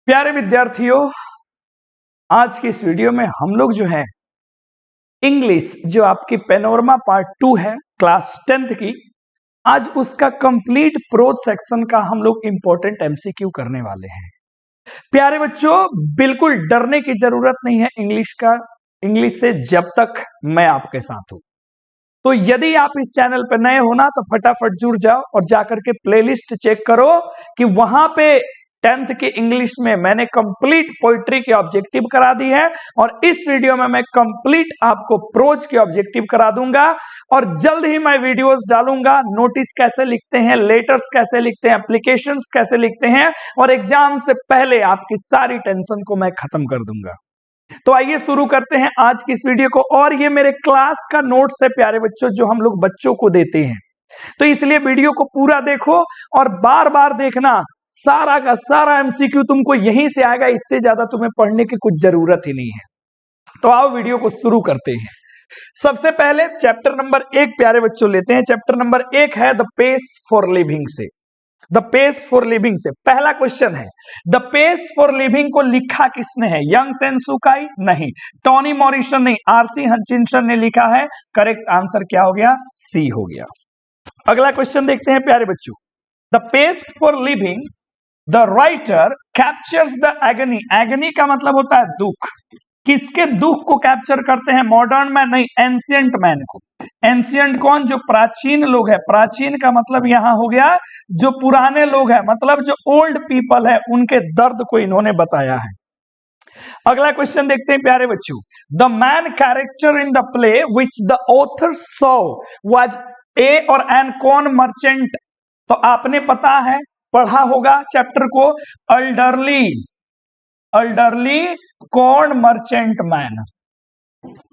प्यारे विद्यार्थियों, आज के इस वीडियो में हम लोग जो है इंग्लिश जो आपकी पेनोरमा पार्ट 2 है क्लास 10th की, आज उसका कंप्लीट प्रोज सेक्शन का हम लोग इंपॉर्टेंट एमसीक्यू करने वाले हैं। प्यारे बच्चों, बिल्कुल डरने की जरूरत नहीं है इंग्लिश से, जब तक मैं आपके साथ हूं। तो यदि आप इस चैनल पर नए हो ना, तो फटाफट जुड़ जाओ और जाकर के प्लेलिस्ट चेक करो कि वहां पे 10th की इंग्लिश में मैंने कंप्लीट पोइट्री के ऑब्जेक्टिव करा दी है, और इस वीडियो में मैं कंप्लीट आपको प्रोज के ऑब्जेक्टिव करा दूंगा। और जल्द ही मैं वीडियोस डालूंगा, नोटिस कैसे लिखते हैं, लेटर्स कैसे लिखते हैं, एप्लीकेशंस कैसे लिखते हैं, और एग्जाम से पहले आपकी सारी टेंशन को मैं खत्म कर दूंगा। तो आइए शुरू करते हैं आज की इस वीडियो को। और ये मेरे क्लास का नोट्स है प्यारे बच्चों, जो हम लोग बच्चों को देते हैं, तो इसलिए वीडियो को पूरा देखो और बार बार देखना। सारा का सारा एमसीक्यू तुमको यहीं से आएगा, इससे ज्यादा तुम्हें पढ़ने की कुछ जरूरत ही नहीं है। तो आओ वीडियो को शुरू करते हैं। सबसे पहले चैप्टर नंबर 1 प्यारे बच्चों लेते हैं। चैप्टर नंबर 1 है द पेस फॉर लिविंग से। द पेस फॉर लिविंग से पहला क्वेश्चन है, द पेस फॉर लिविंग को लिखा किसने है? यंग सेंसुकाई? नहीं। Tony Morrison? नहीं। आरसी हचिंसन ने लिखा है। करेक्ट आंसर क्या हो गया? सी हो गया। अगला क्वेश्चन देखते हैं प्यारे बच्चों। The pace for living, the writer captures the agony. Agony का मतलब होता है दुख। किसके दुख को कैप्चर करते हैं? Modern man? नहीं, एंशियंट मैन को। एंशियंट कौन? जो प्राचीन लोग है। प्राचीन का मतलब यहां हो गया जो पुराने लोग हैं, मतलब जो ओल्ड पीपल है, उनके दर्द को इन्होंने बताया है। अगला क्वेश्चन देखते हैं प्यारे बच्चों। The man character in the play which the author saw was a और एन कौन मर्चेंट? तो आपने पता है, पढ़ा होगा चैप्टर को, अल्डरली कौन मर्चेंट मैन।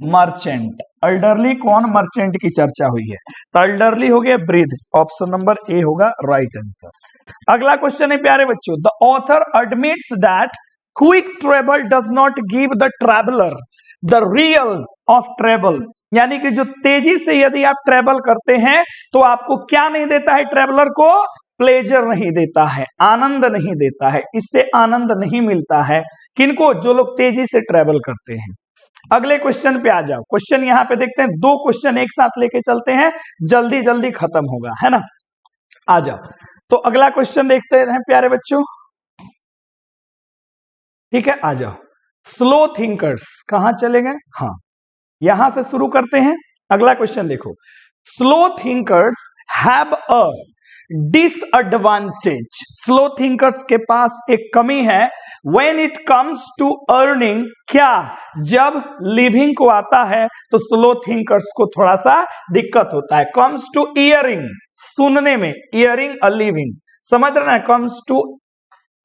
मर्चेंट, अल्डरली कौन मर्चेंट की चर्चा हुई है, तो अल्डरली हो गया ब्रीद। ऑप्शन नंबर ए होगा राइट आंसर। अगला क्वेश्चन है प्यारे बच्चों, the author admits that quick travel does not give the traveller the real of travel. यानी कि जो तेजी से यदि आप ट्रेवल करते हैं तो आपको क्या नहीं देता है? ट्रेवलर को प्लेजर नहीं देता है, आनंद नहीं देता है। इससे आनंद नहीं मिलता है किनको? जो लोग तेजी से ट्रेवल करते हैं। अगले क्वेश्चन पे आ जाओ। क्वेश्चन यहां पे देखते हैं, 2 क्वेश्चन एक साथ लेके चलते हैं, जल्दी जल्दी खत्म होगा, है ना। आ जाओ, तो अगला क्वेश्चन देखते हैं प्यारे बच्चों। ठीक है, आ जाओ। स्लो थिंकर्स कहां चले गए? हाँ, यहां से शुरू करते हैं। अगला क्वेश्चन देखो, slow thinkers have a disadvantage. Slow thinkers के पास एक कमी है। When it comes to earning, क्या? जब लिविंग को आता है तो स्लो थिंकर्स को थोड़ा सा दिक्कत होता है। कम्स टू ईयरिंग, सुनने में, ईयरिंग अ लिविंग, समझ रहे ना। कम्स टू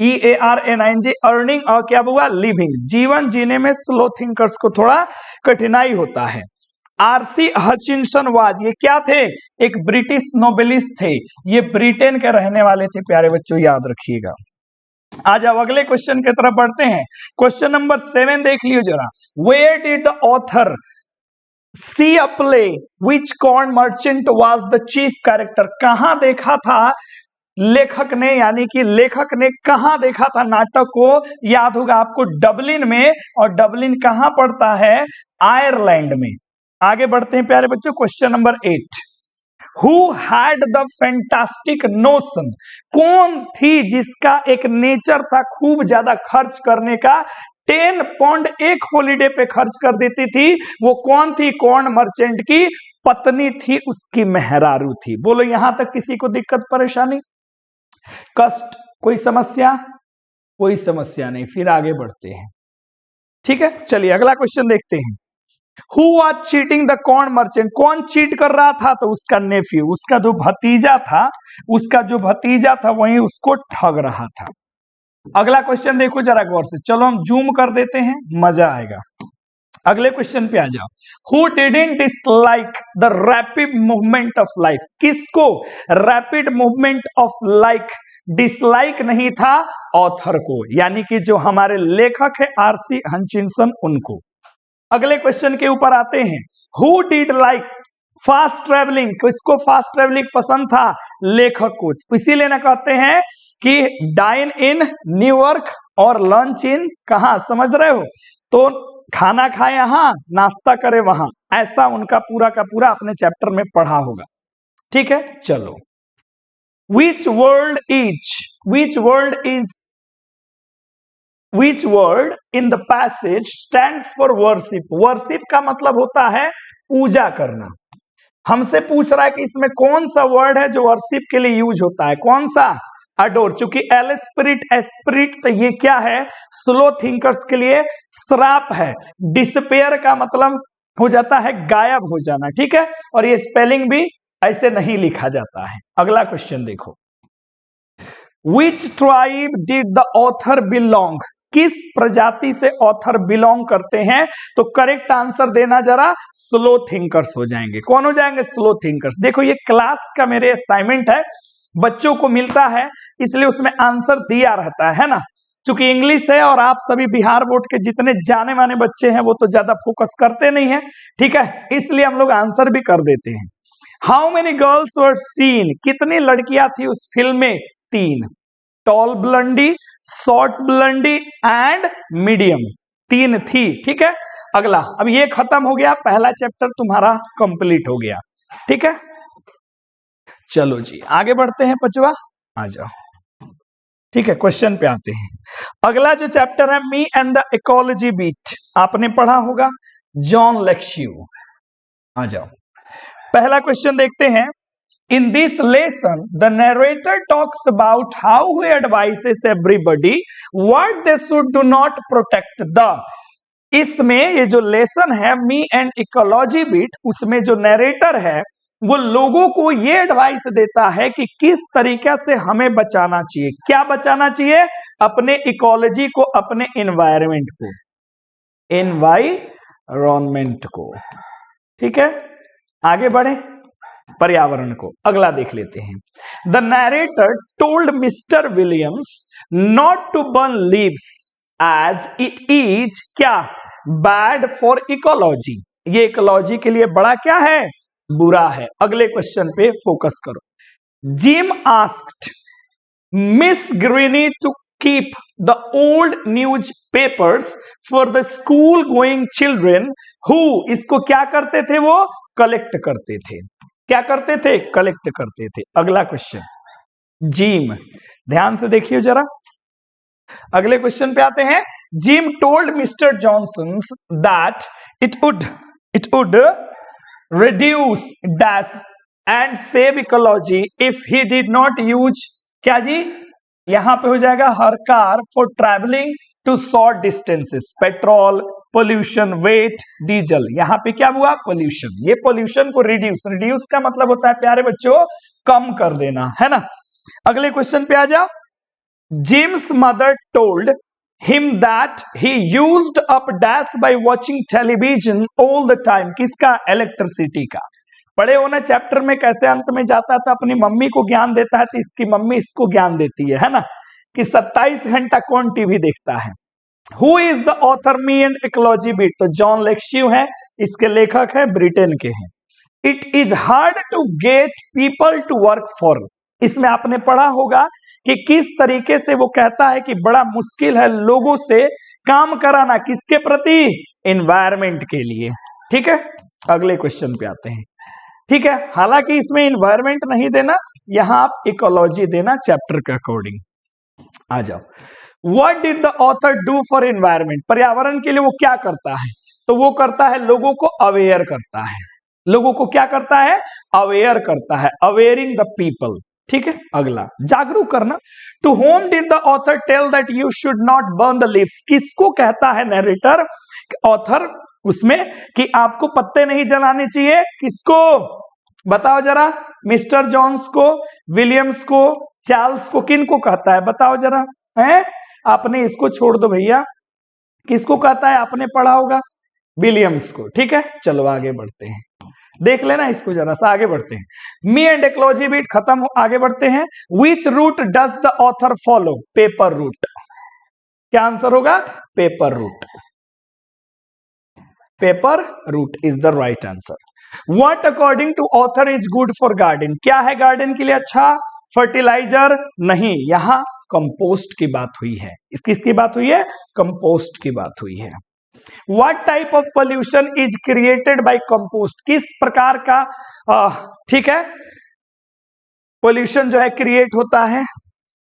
EARNING, अर्निंग, और क्या हुआ? लिविंग, जीवन जीने में स्लो थिंकर्स को थोड़ा कठिनाई होता है। आरसी हचिंसन वाज, ये क्या थे? एक ब्रिटिश नोबेलिस्ट थे, ये ब्रिटेन के रहने वाले थे प्यारे बच्चों, याद रखिएगा। आ जाओ अगले क्वेश्चन की तरफ बढ़ते हैं। क्वेश्चन नंबर 7 देख लियो जरा। Where did the author see a play which corn merchant was the chief character? कहां देखा था लेखक ने, यानी कि लेखक ने कहां देखा था नाटक को? याद होगा आपको, डबलिन में। और डबलिन कहां पड़ता है? आयरलैंड में। आगे बढ़ते हैं प्यारे बच्चों। Question number 8, who had the fantastic notion? कौन थी जिसका एक नेचर था खूब ज्यादा खर्च करने का? 10 पाउंड एक हॉलीडे पे खर्च कर देती थी। वो कौन थी? कौन मर्चेंट की पत्नी थी, उसकी मेहरारू थी। बोलो यहां तक किसी को दिक्कत परेशानी, कष्ट, कोई समस्या? कोई समस्या नहीं। फिर आगे बढ़ते हैं। ठीक है, चलिए अगला क्वेश्चन देखते हैं। Who was cheating the corn merchant? कौन चीट कर रहा था? तो उसका नेफ्यू, उसका जो भतीजा था वही उसको ठग रहा था। अगला क्वेश्चन देखो जरा गौर से। चलो हम जूम कर देते हैं, मजा आएगा। अगले क्वेश्चन पे आ जाओ। Who didn't dislike the rapid movement of life? किसको rapid movement of life dislike नहीं था? ऑथर को, यानी कि जो हमारे लेखक है आरसी हचिंसन, उनको। अगले क्वेश्चन के ऊपर आते हैं। Who did like fast travelling? किसको फास्ट ट्रेवलिंग पसंद था? लेखक को। इसीलिए ना कहते हैं कि डाइन इन न्यूयॉर्क और लंच इन कहां, समझ रहे हो? तो खाना खाए यहां, नाश्ता करे वहां, ऐसा उनका पूरा का पूरा अपने चैप्टर में पढ़ा होगा। ठीक है, चलो। Which word in the passage stands for worship? Worship का मतलब होता है पूजा करना। हमसे पूछ रहा है कि इसमें कौन सा वर्ड है जो वर्शिप के लिए यूज होता है, कौन सा? अडोर। चूंकि एस्पिरिट तो ये क्या है, स्लो थिंकर्स के लिए श्राप है। डिस्पेयर का मतलब हो जाता है गायब हो जाना, ठीक है, और ये स्पेलिंग भी ऐसे नहीं लिखा जाता है। अगला क्वेश्चन देखो, Which tribe did the author belong? किस प्रजाति से ऑथर बिलोंग करते हैं? तो करेक्ट आंसर देना जरा, स्लो थिंकर्स हो जाएंगे। कौन हो जाएंगे? Slow thinkers. देखो ये क्लास का मेरे असाइनमेंट है, बच्चों को मिलता है, इसलिए उसमें आंसर दिया रहता है ना। क्योंकि इंग्लिश है और आप सभी बिहार बोर्ड के जितने जाने माने बच्चे हैं वो तो ज्यादा फोकस करते नहीं है, ठीक है, इसलिए हम लोग आंसर भी कर देते हैं। How many girls were seen? कितनी लड़कियां थी उस फिल्म में? 3। टॉल ब्लंडी, शॉर्ट ब्लंडी एंड मीडियम, 3 थी, ठीक है। अगला, अब ये खत्म हो गया, पहला चैप्टर तुम्हारा कंप्लीट हो गया, ठीक है। चलो जी आगे बढ़ते हैं, पचवा आ जाओ, ठीक है, क्वेश्चन पे आते हैं। अगला जो चैप्टर है me and the ecology beat, आपने पढ़ा होगा, जॉन लेक्स्यू। आ जाओ, पहला क्वेश्चन देखते हैं। In this lesson, the narrator talks about how he advises everybody what they should do not protect the. इसमें ये जो लेसन है मी एंड इकोलॉजी बीट, उसमें जो नरेटर है वो लोगों को ये एडवाइस देता है कि किस तरीके से हमें बचाना चाहिए। क्या बचाना चाहिए? अपने इकोलॉजी को, अपने एनवायरमेंट को, एनवायरमेंट को, ठीक है। आगे बढ़े, पर्यावरण को। अगला देख लेते हैं। The narrator told Mr Williams not to burn leaves as it is क्या, बैड फॉर इकोलॉजी। ये इकोलॉजी के लिए बड़ा क्या है, बुरा है। अगले क्वेश्चन पे फोकस करो। Jim asked Miss Greeny to keep the old newspapers for the school going children who, इसको क्या करते थे वो, कलेक्ट करते थे। क्या करते थे? कलेक्ट करते थे। अगला क्वेश्चन, जिम, ध्यान से देखिए जरा, अगले क्वेश्चन पे आते हैं। Jim told Mister Johnson that it would reduce dash and save ecology if he did not use, क्या जी, यहां पे हो जाएगा हर car for travelling to short distances, petrol, pollution, wait, diesel, यहां पे क्या हुआ, पोल्यूशन। ये पोल्यूशन को रिड्यूस का मतलब होता है प्यारे बच्चों कम कर देना, है ना। अगले क्वेश्चन पे आ जाओ। Jim's mother told him that he used up dash by watching television all the time, किसका, इलेक्ट्रिसिटी का। पढ़े हो ना चैप्टर में कैसे अंत में जाता था, अपनी मम्मी को ज्ञान देता है तो इसकी मम्मी इसको ज्ञान देती है ना, कि 27 घंटा कौन टीवी देखता है। Who is the author me and ecology beat, तो जॉन लेक्स्यू है, इसके लेखक है, ब्रिटेन के हैं। It is hard to get people to work for, इसमें आपने पढ़ा होगा कि किस तरीके से वो कहता है कि बड़ा मुश्किल है लोगों से काम कराना, किसके प्रति, एनवायरमेंट के लिए, ठीक है। अगले क्वेश्चन पे आते हैं, ठीक है। हालांकि इसमें एनवायरमेंट नहीं देना, यहां आप इकोलॉजी देना चैप्टर के अकॉर्डिंग। आ जाओ। What did the author do for environment, पर्यावरण के लिए वो क्या करता है, तो वो करता है लोगों को अवेयर करता है, लोगों को क्या करता है, अवेयर करता है, अवेयरिंग द पीपल, ठीक है। अगला, जागरूक करना। To whom did the author tell that you should not burn the leaves, किसको कहता है नरेटर, ऑथर उसमें, कि आपको पत्ते नहीं जलाने चाहिए, किसको बताओ जरा, मिस्टर जॉन्स को, विलियम्स को, चार्ल्स को, किन को कहता है बताओ जरा, है आपने इसको छोड़ दो भैया, किसको कहता है, आपने पढ़ा होगा, विलियम्स को, ठीक है। चलो आगे बढ़ते हैं, देख लेना इसको जरा सा, आगे बढ़ते हैं। मी एंड इकोलॉजी बीट खत्म हो, आगे बढ़ते हैं। Which route does the author follow, paper route, क्या आंसर होगा, paper route, paper route is the right answer. What according to author is good for garden, क्या है गार्डन के लिए अच्छा, फर्टिलाइजर नहीं, यहां कंपोस्ट की बात हुई है। किसकी बात हुई है? कंपोस्ट की बात हुई है। What type of pollution is created by compost? किस प्रकार का ठीक है पोल्यूशन जो है क्रिएट होता है?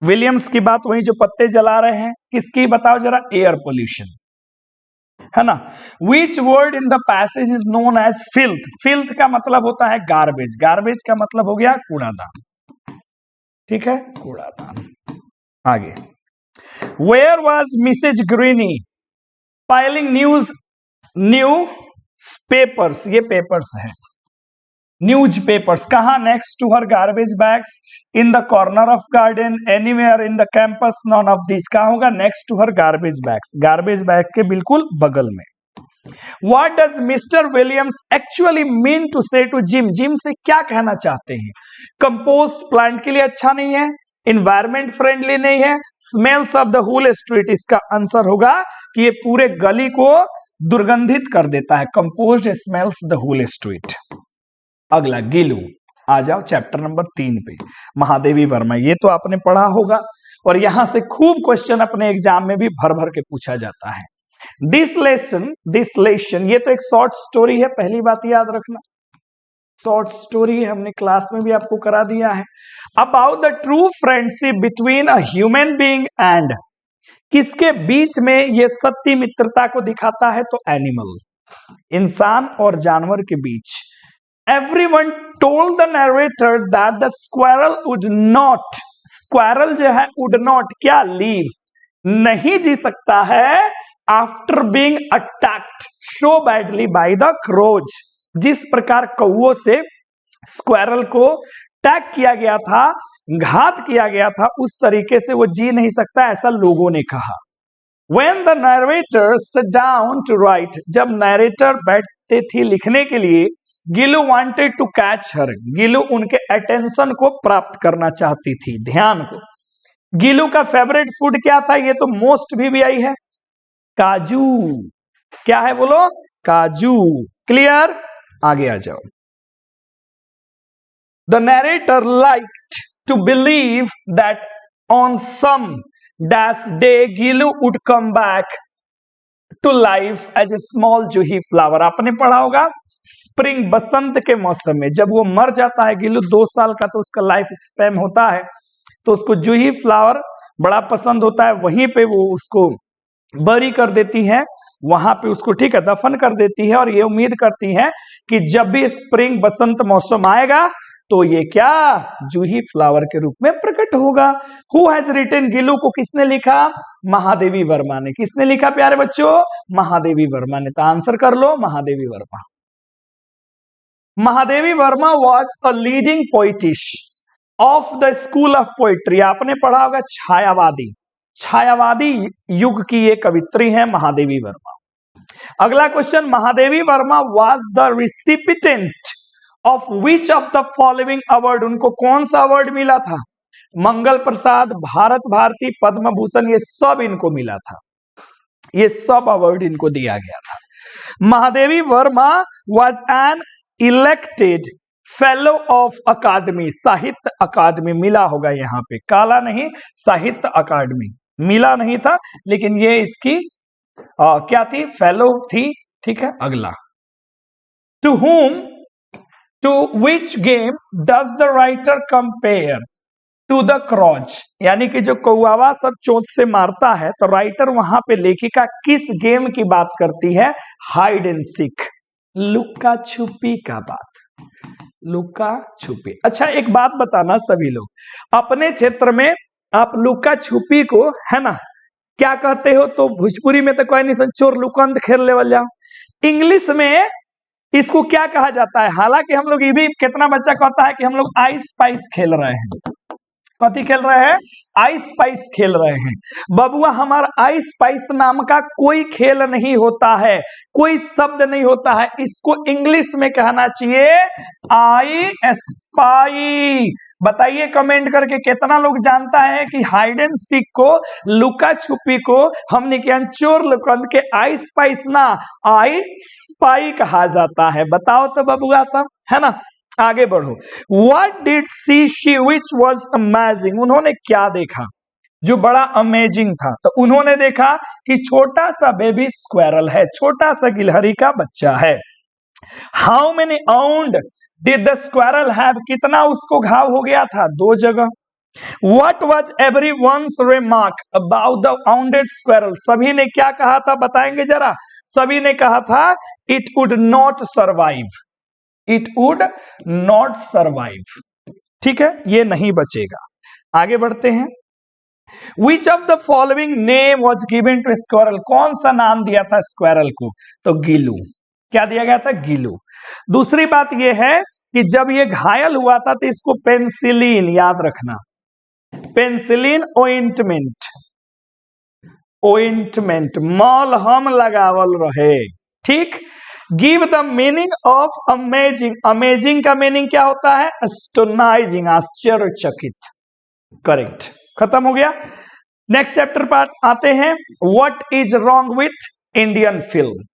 विलियम्स की बात वही जो पत्ते जला रहे हैं। किसकी बताओ जरा? एयर पोल्यूशन, है ना। Which word in the passage is known as filth? filth का मतलब होता है गार्बेज। गार्बेज का मतलब हो गया कूड़ादान, ठीक है, कूड़ादान। आगे, Where was Mrs. Greeny filing newspapers? ये पेपर्स है, न्यूज पेपर्स। कहा? Next to her garbage bags, in the corner of garden, anywhere in the campus, none of this. कहा होगा? Next to her garbage bags, garbage bag के बिल्कुल बगल में। What does Mr. Williams actually mean to say to Jim? Gym से क्या कहना चाहते हैं? कंपोस्ट प्लांट के लिए अच्छा नहीं है, इन्वायरमेंट फ्रेंडली नहीं है, smells of the whole street. इसका आंसर होगा कि ये पूरे गली को दुर्गंधित कर देता है। Compost smells the whole street. अगला, गिलू। आ जाओ चैप्टर नंबर 3 पे, महादेवी वर्मा। ये तो आपने पढ़ा होगा और यहां से खूब क्वेश्चन अपने एग्जाम में भी भर भर के पूछा जाता है। डिसलेशन, ये तो एक शॉर्ट स्टोरी है, पहली बात याद रखना, शॉर्ट स्टोरी है, हमने क्लास में भी आपको करा दिया है। About the true friendship between a human being and, किसके बीच में ये सत्य मित्रता को दिखाता है? तो एनिमल, इंसान और जानवर के बीच। Everyone told the narrator that the squirrel would not, squirrel जो है would not क्या live, नहीं जी सकता है after being attacked so badly by the crows। जिस प्रकार कौओं से स्क्वायरल को अटैक किया गया था, घात किया गया था, उस तरीके से वो जी नहीं सकता, ऐसा लोगों ने कहा। When the narrator sat down to write, जब नरेटर बैठते थे लिखने के लिए, Gillu wanted to catch her, Gillu उनके अटेंशन को प्राप्त करना चाहती थी, ध्यान को। गिलू का फेवरेट फूड क्या था? ये तो मोस्ट VVI है, काजू। क्या है बोलो? काजू। क्लियर? आगे आ जाओ। The narrator liked to believe that on some dash day Gillu would come back to life as a small juhi flower. आपने पढ़ा होगा स्प्रिंग, बसंत के मौसम में जब वो मर जाता है गिलू, 2 साल का तो उसका लाइफ स्पैन होता है, तो उसको जूही फ्लावर बड़ा पसंद होता है, वहीं पे वो उसको बरी कर देती है, वहां पे उसको ठीक है दफन कर देती है और ये उम्मीद करती है कि जब भी स्प्रिंग बसंत मौसम आएगा तो ये क्या जूही फ्लावर के रूप में प्रकट होगा। हु हैज रिटन, गिलू को किसने लिखा? महादेवी वर्मा ने। किसने लिखा प्यारे बच्चों? महादेवी वर्मा ने। तो आंसर कर लो, Mahadevi Varma. Mahadevi Varma was a leading poetess of the school of poetry. आपने पढ़ा होगा छायावादी, छायावादी युग की ये कवित्री है महादेवी वर्मा। अगला question, Mahadevi Varma was the recipient of which of the following award? उनको कौन सा अवार्ड मिला था? मंगल प्रसाद, भारत भारती, पद्म भूषण, ये सब इनको मिला था, ये सब अवार्ड इनको दिया गया था। Mahadevi Varma was an elected fellow of academy, Sahitya Akademi मिला होगा यहाँ पे, काला नहीं, साहित्य अकादमी मिला नहीं था, लेकिन ये इसकी क्या थी? फेलो थी, ठीक है। अगला, to whom, to which game does the writer compare to the crouch? यानी कि जो कौवा सब चोंच से मारता है, तो राइटर वहां पे लेखिका किस गेम की बात करती है? हाइड एंड सीक, लुका छुपी का बात, लुका छुपी। अच्छा एक बात बताना सभी लोग, अपने क्षेत्र में आप लुका छुपी को, है ना, क्या कहते हो? तो भोजपुरी में तो कोई नहीं, चोर लुकंद खेल लेवल जाओ। इंग्लिश में इसको क्या कहा जाता है? हालांकि हम लोग ये भी, कितना बच्चा कहता है कि हम लोग आइस पाइस खेल रहे हैं। कथी खेल रहे हैं? आइस पाइस खेल रहे हैं। बबुआ हमारा आइस पाइस नाम का कोई खेल नहीं होता है, कोई शब्द नहीं होता है, इसको इंग्लिश में कहना चाहिए आई स्पाई। बताइए कमेंट करके कितना लोग जानता है कि हाइड एंड सीक को, लुका छुपी को हमने क्या चोर लुकंद के आई स्पाइस ना आई स्पाई कहा जाता है? बताओ तो बबुआ सब, है ना। आगे बढ़ो। What did she which was amazing? उन्होंने क्या देखा? जो बड़ा अमेजिंग था। तो उन्होंने देखा कि छोटा सा बेबी स्क्वेरल है, छोटा सा गिलहरी का बच्चा है। How many आउंड did the squirrel have, कितना उसको घाव हो गया था? 2 जगह। What was everyone's remark about the wounded squirrel? सभी ने क्या कहा था बताएंगे जरा? सभी ने कहा था it would not survive, it would not survive। ठीक है, ये नहीं बचेगा। आगे बढ़ते हैं। Which of the following name was given to squirrel? कौन सा नाम दिया था स्क्वेरल को? तो गिलू। क्या दिया गया था? गिलू। दूसरी बात यह है कि जब ये घायल हुआ था तो इसको पेंसिलिन, याद रखना, पेंसिलिन ओइंटमेंट, ओइंटमेंट मलहम लगावल रहे। ठीक। Give the meaning of amazing, amazing का मीनिंग क्या होता है? एस्टोनाइजिंग, आश्चर्यचकित। करेक्ट, खत्म हो गया। नेक्स्ट चैप्टर पार्ट आते हैं। What is wrong with Indian film?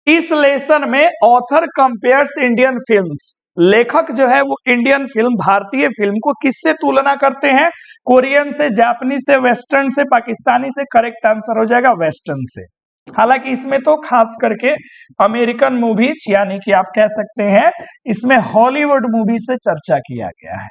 इस लेसन में ऑथर कंपेयर्स इंडियन फिल्म्स, लेखक जो है वो इंडियन फिल्म, भारतीय फिल्म को किससे तुलना करते हैं? कोरियन से, जापानी से, वेस्टर्न से, पाकिस्तानी से। करेक्ट आंसर हो जाएगा वेस्टर्न से। हालांकि इसमें तो खास करके अमेरिकन मूवीज, यानी कि आप कह सकते हैं इसमें हॉलीवुड मूवी से चर्चा किया गया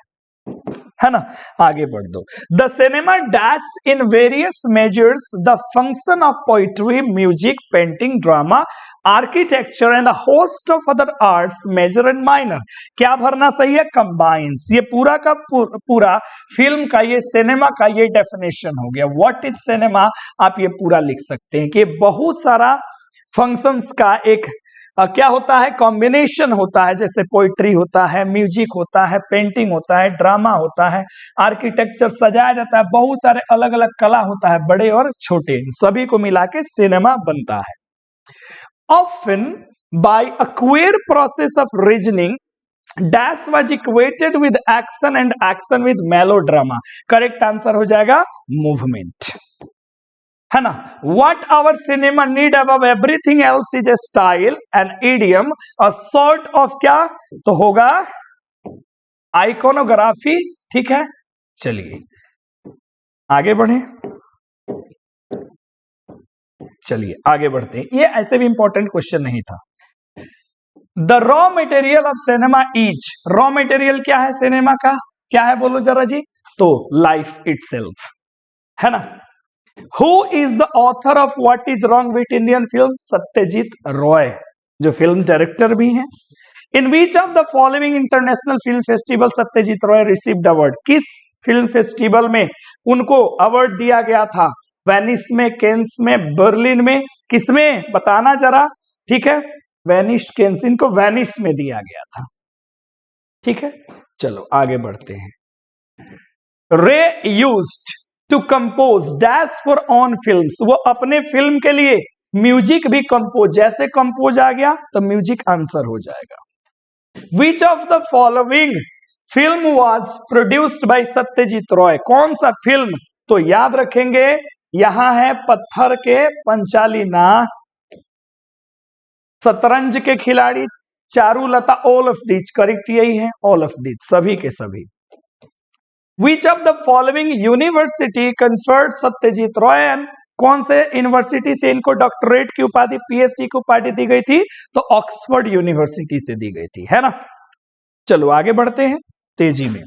है ना। आगे बढ़ दो। The cinema dash in various measures the function of poetry, music, painting, drama, architecture and the host of other arts major and minor. क्या भरना सही है? कंबाइंस। ये पूरा का पूरा फिल्म का, ये सिनेमा का ये डेफिनेशन हो गया। व्हाट इज सिनेमा, आप ये पूरा लिख सकते हैं कि बहुत सारा फंक्शंस का एक क्या होता है? कॉम्बिनेशन होता है। जैसे पोइट्री होता है, म्यूजिक होता है, पेंटिंग होता है, ड्रामा होता है, आर्किटेक्चर सजाया जाता है, बहुत सारे अलग अलग कला होता है, बड़े और छोटे, सभी को मिला के सिनेमा बनता है। Often by a queer process of reasoning, dash was equated with action and action with melodrama। Correct answer हो जाएगा मूवमेंट, है ना। What our cinema need above everything else is a style, an idiom, a sort of क्या? तो होगा iconography. ठीक है, चलिए आगे बढ़े, चलिए आगे बढ़ते हैं। ये ऐसे भी इंपॉर्टेंट क्वेश्चन नहीं था। The raw material of cinema is, raw material क्या है सिनेमा का? क्या है बोलो जरा जी? तो लाइफ इटसेल्फ, है ना। Who is the author of what is wrong with Indian film? Satyajit Ray, जो फिल्म डायरेक्टर भी हैं। In which of the following international film festival Satyajit Ray received award? किस फिल्म फेस्टिवल में उनको अवार्ड दिया गया था? वेनिस में, केन्स में, बर्लिन में, किसमें? बताना जरा। ठीक है, वेनिस, केन्स, इनको वेनिस में दिया गया था। ठीक है, चलो आगे बढ़ते हैं। Ray used to compose dash for on films, वो अपने फिल्म के लिए म्यूजिक भी कंपोज, जैसे कंपोज आ गया तो म्यूजिक आंसर हो जाएगा। विच of the following film was produced by Satyajit Roy? कौन सा फिल्म? तो याद रखेंगे, यहां है पत्थर के पंचाली ना, शतरंज के खिलाड़ी, Charulata, all of these. Correct यही है, ऑल ऑफ दीज, सभी के सभी। Which of the following university conferred Satyajit Roy? कौन से यूनिवर्सिटी से इनको डॉक्टरेट की उपाधि, पीएचडी की उपाधि दी गई थी? तो ऑक्सफोर्ड यूनिवर्सिटी से दी गई थी, है ना। चलो आगे बढ़ते हैं तेजी में।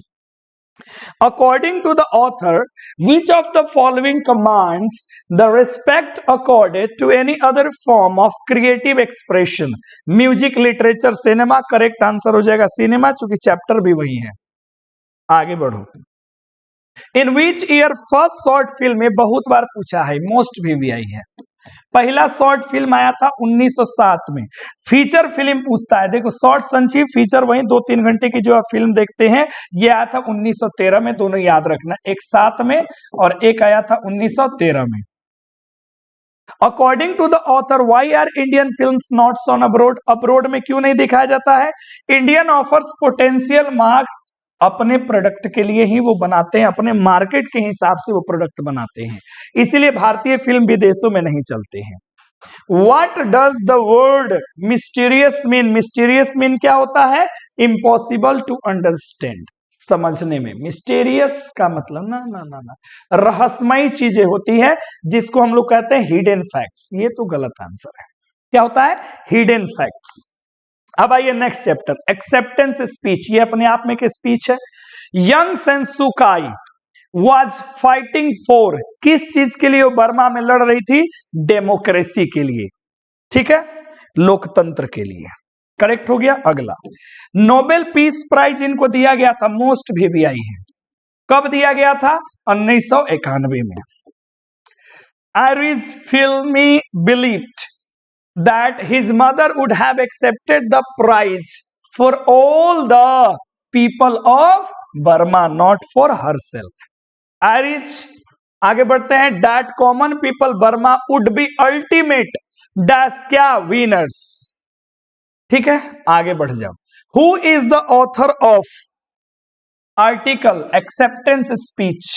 According to the author, which of the following commands the respect accorded to any other form of creative expression? Music, literature, cinema. Correct answer हो जाएगा सिनेमा, चूंकि चैप्टर भी वही है। आगे बढ़ो। In which year first short film, में बहुत बार पूछा है, मोस्ट भी आई है। पहला शॉर्ट फिल्म आया था 1907 में। फीचर फिल्म पूछता है, देखो शॉर्ट संक्षिप्त, फीचर वही 2-3 घंटे की जो आप फिल्म देखते हैं, ये आया था 1913 में। दोनों याद रखना, एक 7 में और एक आया था 1913 में। According to the author, why are Indian films not shown abroad? Abroad में क्यों नहीं दिखाया जाता है? इंडियन ऑफर्स पोटेंशियल मार्केट, अपने प्रोडक्ट के लिए ही वो बनाते हैं, अपने मार्केट के हिसाब से वो प्रोडक्ट बनाते हैं, इसीलिए भारतीय फिल्म विदेशों में नहीं चलते हैं। What does the word mysterious mean? Mysterious mean क्या होता है? Impossible to understand, समझने में। मिस्टेरियस का मतलब ना ना ना ना रहस्यमयी चीजें होती है जिसको हम लोग कहते हैं हिडन फैक्ट्स। ये तो गलत आंसर है। क्या होता है? Hidden facts. अब आइए नेक्स्ट चैप्टर, एक्सेप्टेंस स्पीच। ये अपने आप में एक स्पीच है। यंग सेंसुकाई वाज फाइटिंग फॉर, किस चीज के लिए वो बर्मा में लड़ रही थी? डेमोक्रेसी के लिए, ठीक है, लोकतंत्र के लिए। करेक्ट हो गया। अगला, नोबेल पीस प्राइज इनको दिया गया था, मोस्ट VVI है। कब दिया गया था? 1991 में। आयरिश फिल्मी believed that his mother would have accepted the prize for all the people of Burma, not for herself. Irish, आगे बढ़ते हैं। that common people Burma would be ultimate dash क्या winners, ठीक है, आगे बढ़ जाओ। who is the author of article acceptance speech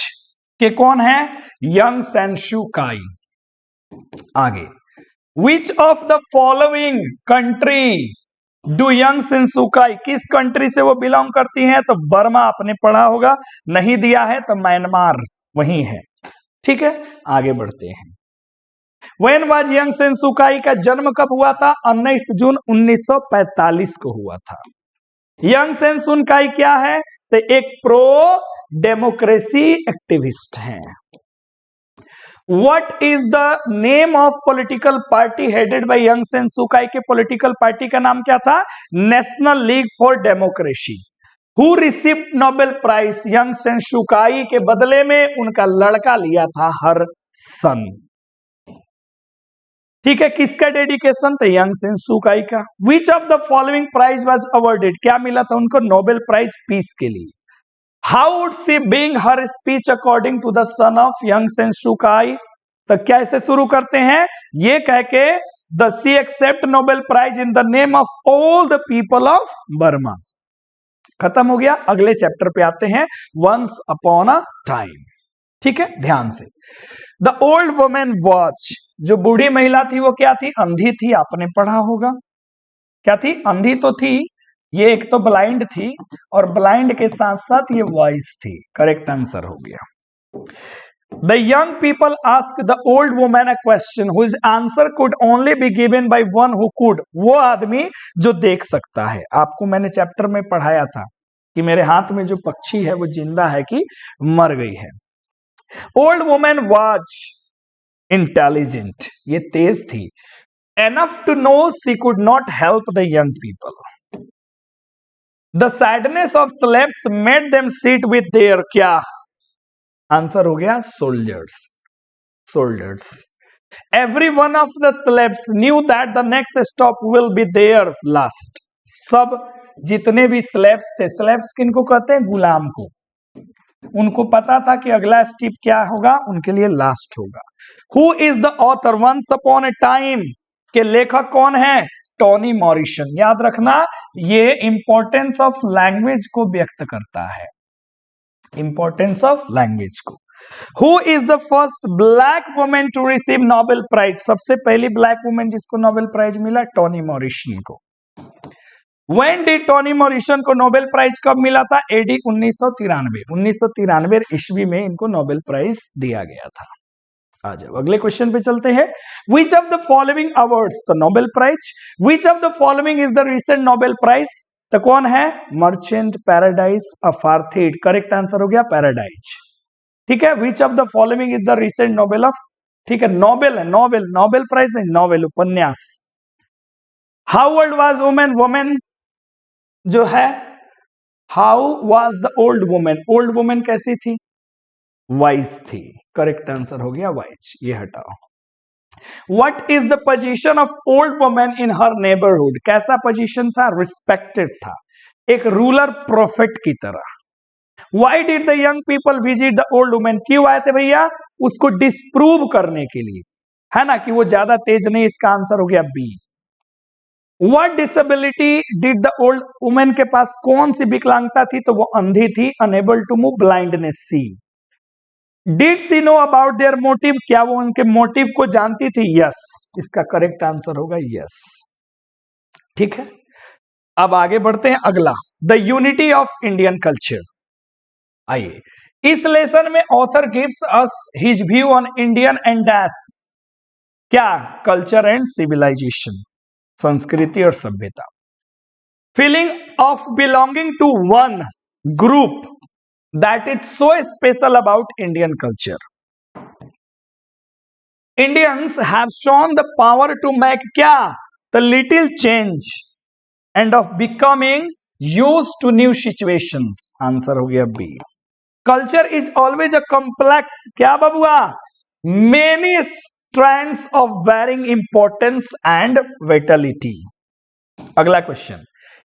के कौन है? यंग सेंसुकाई। आगे, Which of the following country do young सेंसुकाई, किस कंट्री से वो बिलोंग करती हैं? तो बर्मा आपने पढ़ा होगा, नहीं दिया है तो म्यांमार वही है, ठीक है। आगे बढ़ते हैं। When was young सेंसुकाई का जन्म कब हुआ था? 19 जून 1945 को हुआ था। यंग सेंसुकाई क्या है? तो एक प्रो डेमोक्रेसी एक्टिविस्ट हैं। What is the name of political party headed by Young San Suu Kyi? के पॉलिटिकल पार्टी का नाम क्या था? National League for Democracy. Who received Nobel prize? Aung San Suu Kyi के बदले में उनका लड़का लिया था हर सन, ठीक है। किसका डेडिकेशन? तो यंग सेंसुकाई का। Which of the following prize was awarded? क्या मिला था उनको? नोबेल प्राइज पीस के लिए। How would she bring her speech according to the son of young सेंसुकाई? तो कैसे शुरू करते हैं? ये कह के the she accept Nobel Prize in the name of all the people of Burma। खत्म हो गया। अगले चैप्टर पे आते हैं, Once upon a time, ठीक है, ध्यान से। The old woman was, जो बूढ़ी महिला थी वो क्या थी? अंधी थी, आपने पढ़ा होगा। क्या थी? अंधी तो थी, ये एक तो ब्लाइंड थी और ब्लाइंड के साथ साथ ये वॉइस थी। करेक्ट आंसर हो गया। The young people ask the old woman a question whose answer could only be given by one who could, वो आदमी जो देख सकता है। आपको मैंने चैप्टर में पढ़ाया था कि मेरे हाथ में जो पक्षी है वो जिंदा है कि मर गई है। ओल्ड वुमन वाज इंटेलिजेंट, ये तेज थी। Enough to know she could not help the young people. The sadness of slaves made them sit with their क्या? आंसर हो गया soldiers, soldiers. Every one of the slaves knew that the next stop will be their last. सब जितने भी slaves थे, slaves किनको कहते हैं? गुलाम को। उनको पता था कि अगला स्टेप क्या होगा, उनके लिए लास्ट होगा। Who is the author? Once upon a time के लेखक कौन है? Tony Morrison. याद रखना, ये इंपॉर्टेंस ऑफ लैंग्वेज को व्यक्त करता है, इंपॉर्टेंस ऑफ लैंग्वेज को। Who is the first black women to receive Nobel prize? सबसे पहली ब्लैक वुमेन जिसको नोबेल प्राइज मिला, टोनी मॉरिसन को। व्हेन डिड टोनी मॉरिसन को नोबेल प्राइज कब मिला था? AD 1993। 1993 ईस्वी में इनको नोबेल प्राइज दिया गया था। आ जाओ अगले क्वेश्चन पे चलते हैं। Which of the following awards? तो Nobel prize. Which of the following is the recent Nobel prize? तो कौन है? Merchant paradise apartheid. Correct answer हो गया पैराडाइज, ठीक है। Which of the following is the recent Nobel of, ठीक है, नोबेल है, नोबेल, नोबेल प्राइज है, नोबेल उपन्यास। How old was woman? woman जो है, how was the old woman? old woman कैसी थी? वाइज थी। करेक्ट आंसर हो गया वाइज, ये हटाओ। What is the position of old woman in her neighborhood? कैसा पोजीशन था? रिस्पेक्टेड था, एक रूलर प्रोफेट की तरह। Why did the young people visit the old woman? क्यों आए थे भैया? उसको डिस्प्रूव करने के लिए, है ना, कि वो ज्यादा तेज नहीं। इसका आंसर हो गया B. What disability did the old woman के पास कौन सी विकलांगता थी? तो वो अंधी थी, unable to move, blindness C. Did she know about their motive? क्या वो उनके मोटिव को जानती थी? यस, इसका करेक्ट आंसर होगा यस, ठीक है। अब आगे बढ़ते हैं। अगला, the unity of Indian culture. आइए, इस लेसन में author gives us his view on Indian and dash, क्या, कल्चर एंड सिविलाइजेशन, संस्कृति और सभ्यता। Feeling of belonging to one group that is so special about Indian culture. Indians have shown the power to make क्या, the little change and of becoming use to new situations. Answer हो गया B. Culture is always a complex, क्या बबुआ, many strands of varying importance and vitality। अगला question,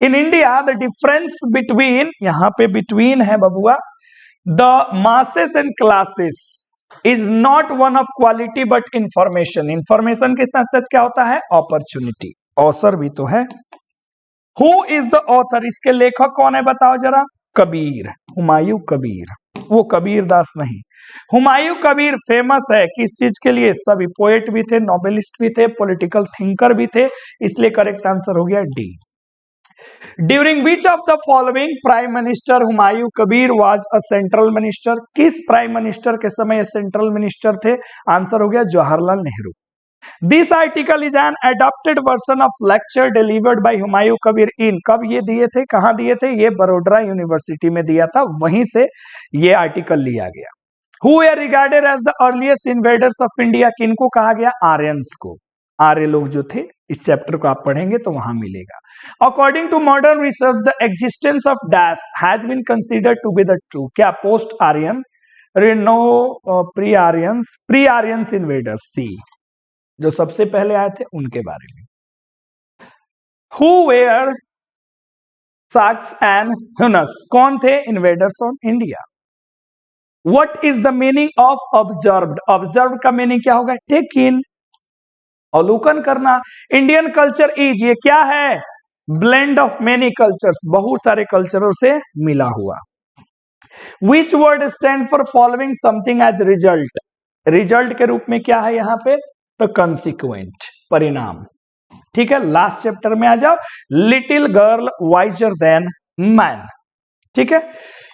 in India the difference between, यहां पे between है बबुआ, the masses and classes is not one of quality but information. Information के साथ साथ क्या होता है, अपॉर्चुनिटी। ऑथर भी तो है। हु इज द ऑथर, इसके लेखक कौन है बताओ जरा, कबीर, हुमायूं कबीर, वो कबीर दास नहीं। हुमायूं कबीर फेमस है किस चीज के लिए, सभी पोएट भी थे, नोबेलिस्ट भी थे, पॉलिटिकल थिंकर भी थे, इसलिए करेक्ट आंसर हो गया D. During which of the following prime minister Humayun Kabir was a central minister, किस प्राइम मिनिस्टर के समय सेंट्रल मिनिस्टर थे, आंसर हो गया Jawaharlal Nehru. This article is an adopted version of lecture delivered by Humayun Kabir in, कब ये दिए थे, कहां दिए थे, ये बड़ोदरा यूनिवर्सिटी में दिया था, वहीं से ये आर्टिकल लिया गया। Who were regarded as the earliest invaders of India, किनको कहा गया, आर्यंस को, आर्य लोग जो थे, इस चैप्टर को आप पढ़ेंगे तो वहां मिलेगा। According to modern research the existence of dash has been considered to be the true, क्या, post Aryan, no, pre Aryans invaders, C, जो सबसे पहले आए थे उनके बारे में। Who were Sacs and Huns, कौन थे invaders on India. What is the meaning of observed, observed का मीनिंग क्या होगा, टेक इन, अवलोकन करना। इंडियन कल्चर इज, ये क्या है, ब्लेंड ऑफ मेनी कल्चर्स, बहुत सारे कल्चरों से मिला हुआ। Which word stand for following something as result, result के रूप में क्या है यहाँ पे, तो कंसिक्वेंट, परिणाम। ठीक है, लास्ट चैप्टर में आ जाओ, little girl visor then man. ठीक है,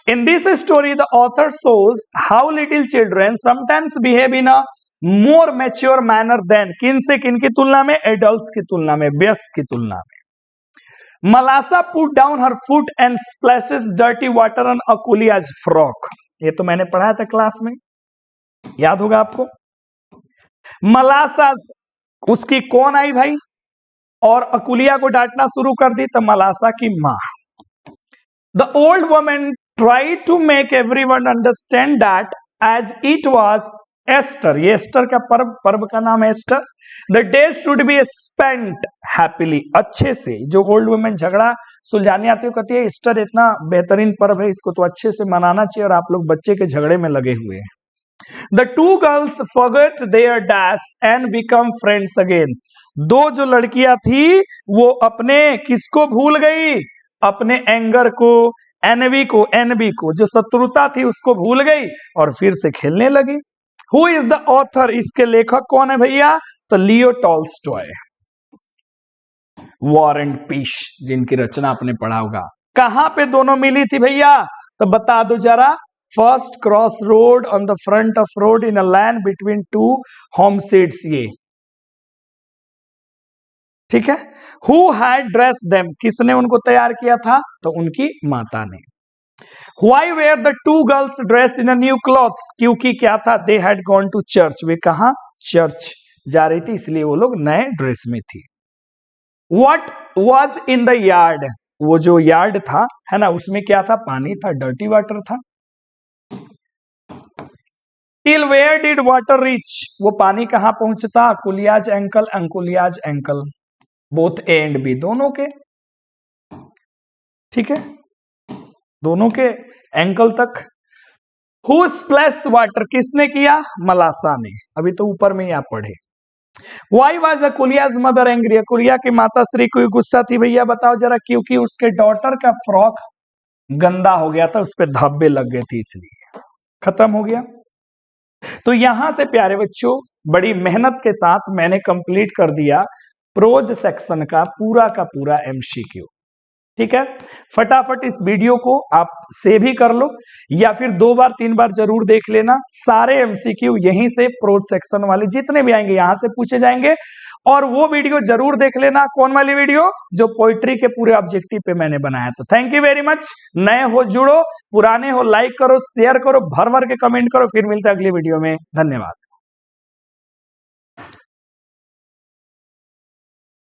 in this story the author shows how little children sometimes behave in a more mature manner than, किन से किन की तुलना में, adults की तुलना में, वयस्क की तुलना में। Malasa put down her foot and splashes dirty water on Akulia's frock, ये तो मैंने पढ़ाया था क्लास में, याद होगा आपको। मलासा, उसकी कौन आई भाई, और अकुलिया को डांटना शुरू कर दी, तो मलासा की मां। The old woman tried to make everyone understand that as it was Easter, ये एस्टर का पर्व का नाम है ester, the day should be spent happily, अच्छे से। जो ओल्ड वुमेन झगड़ा सुलझाने आती है कहती है ईस्टर इतना बेहतरीन पर्व है, इसको तो अच्छे से मनाना चाहिए, और आप लोग बच्चे के झगड़े में लगे हुए हैं। The two girls forgot their dash and become friends again, दो जो लड़कियां थी वो अपने किसको भूल गई, अपने एंगर को, एनबी को, जो शत्रुता थी उसको भूल गई और फिर से खेलने लगी। हु इज द ऑथर, इसके लेखक कौन है भैया, तो Leo Tolstoy, war and peace, जिनकी रचना आपने पढ़ा होगा। कहां पे दोनों मिली थी भैया, तो बता दो जरा, first cross road on the front of road in a land between two homesteads, ये ठीक है। हु हैड ड्रेस देम, किसने उनको तैयार किया था, तो उनकी माता ने। Why were the two girls dress in a new clothes, क्योंकि क्या था, they had gone to church, वे कहा, चर्च जा रही थी, इसलिए वो लोग नए ड्रेस में थी। What was in the yard, वो जो यार्ड था है ना, उसमें क्या था, पानी था, डर्टी वाटर था। Till where did water reach, वो पानी कहां पहुंचता, कुलियाज एंकल, अंकुलियाज ankle, both A and B, दोनों के, ठीक है, दोनों के एंकल तक। हु स्प्लैश्ड वाटर, किसने किया, मलासा ने, अभी तो ऊपर में ही आप पढ़े। वाई वाज अकुलियाज मदर एंग्री, अकुलिया की माता श्री को गुस्सा थी भैया, बताओ जरा, क्योंकि उसके डॉटर का फ्रॉक गंदा हो गया था, उस पर धब्बे लग गए थे, इसलिए खत्म हो गया। तो यहां से प्यारे बच्चों बड़ी मेहनत के साथ मैंने कंप्लीट कर दिया प्रोज सेक्शन का पूरा एमसीक्यू। ठीक है, फटाफट इस वीडियो को आप सेव ही कर लो या फिर 2 बार 3 बार जरूर देख लेना। सारे एमसीक्यू यहीं से प्रोज सेक्शन वाले जितने भी आएंगे यहां से पूछे जाएंगे। और वो वीडियो जरूर देख लेना, कौन वाली वीडियो, जो पोइट्री के पूरे ऑब्जेक्टिव पे मैंने बनाया। तो थैंक यू वेरी मच। नए हो जुड़ो, पुराने हो लाइक करो, शेयर करो, भर भर के कमेंट करो। फिर मिलते हैं अगली वीडियो में। धन्यवाद।